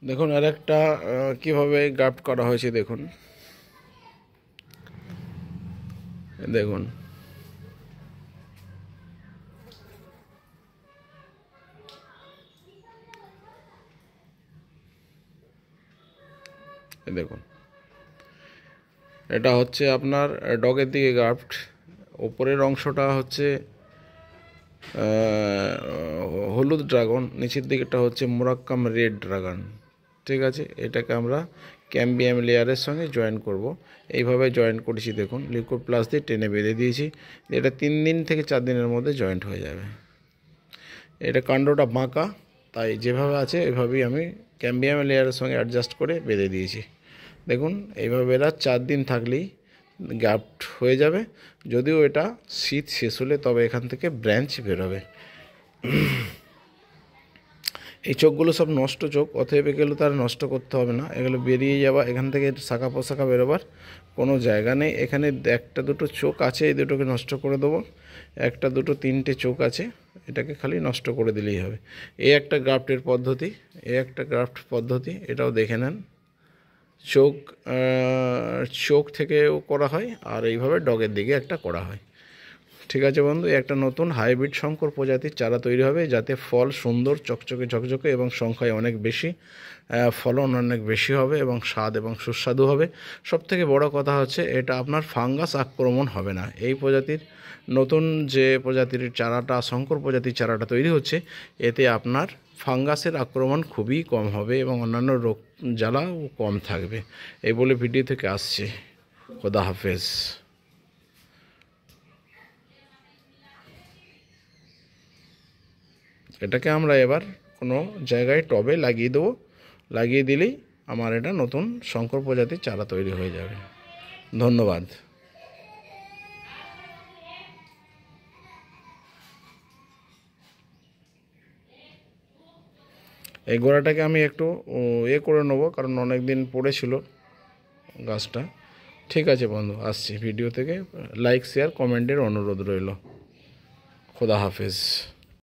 দেখুন আরেকটা কিভাবে গ্রাফট করা হয়েছে দেখুন। দেখুন দেখুন এটা হচ্ছে আপনার ডগের দিকে গ্রাফট। উপরের অংশটা হচ্ছে হলুদ ড্রাগন, নিচের দিকেটা হচ্ছে মোরাক্কাম রেড ড্রাগন। ঠিক আছে, এটাকে আমরা ক্যাম্বিয়াম লেয়ারের সঙ্গে জয়েন করব। এইভাবে জয়েন করেছি দেখুন, লিকুইড প্লাস দিয়ে টেনে বেঁধে দিয়েছি। এটা 3 দিন থেকে 4 দিনের মধ্যে জয়েন্ট হয়ে যাবে। এটা কাণ্ডটা বাঁকা, তাই যেভাবে আছে এভাবেই আমি ক্যাম্বিয়াম লেয়ারের সঙ্গে অ্যাডজাস্ট করে বেঁধে দিয়েছি। দেখুন এইভাবে এরা 4 দিন থাকলেই গ্রাফট হয়ে যাবে। যদিও এটা শীত শেষ হলে তবে এখান থেকে ব্রাঞ্চ বেরোবে। এই চোখগুলো সব নষ্ট চোখ, অতএব এগুলো তার নষ্ট করতে হবে না, এগুলো বেরিয়ে যাওয়া, এখান থেকে শাখা পোশাখা বেরোবার কোনো জায়গা নেই। এখানে একটা দুটো চোখ আছে, এই দুটোকে নষ্ট করে দেবো। একটা দুটো তিনটে চোখ আছে, এটাকে খালি নষ্ট করে দিলেই হবে। এই একটা গ্রাফটের পদ্ধতি, এটাও দেখে নেন। চোখ থেকেও করা হয়, আর এইভাবে ডগের দিকে একটা করা হয়। ঠিক আছে বন্ধু, একটা নতুন হাইব্রিড শঙ্কর প্রজাতির চারা তৈরি হবে, যাতে ফল সুন্দর চকচকে ঝকঝকে এবং সংখ্যায় অনেক বেশি, ফলন অনেক বেশি হবে এবং স্বাদ এবং সুস্বাদু হবে। সবথেকে বড় কথা হচ্ছে এটা আপনার ফাঙ্গাস আক্রমণ হবে না। এই প্রজাতির নতুন যে প্রজাতির চারাটা, শঙ্কর প্রজাতির চারাটা তৈরি হচ্ছে, এতে আপনার ফাঙ্গাসের আক্রমণ খুবই কম হবে এবং অন্যান্য রোগ জ্বালাও কম থাকবে। এই বলে ভিডিও থেকে আসছে। খোদা হাফেজ। এটাকে আমরা এবার কোনো জায়গায় টবে লাগিয়ে দেবো। লাগিয়ে দিলেই আমার এটা নতুন শঙ্কর প্রজাতির চারা তৈরি হয়ে যাবে। ধন্যবাদ। এই গোড়াটাকে আমি একটু করে নেবো, কারণ অনেক দিন পড়েছিল গাছটা। ঠিক আছে বন্ধু, আসছি। ভিডিও থেকে লাইক শেয়ার কমেন্টের অনুরোধ রইল। খোদা হাফেজ।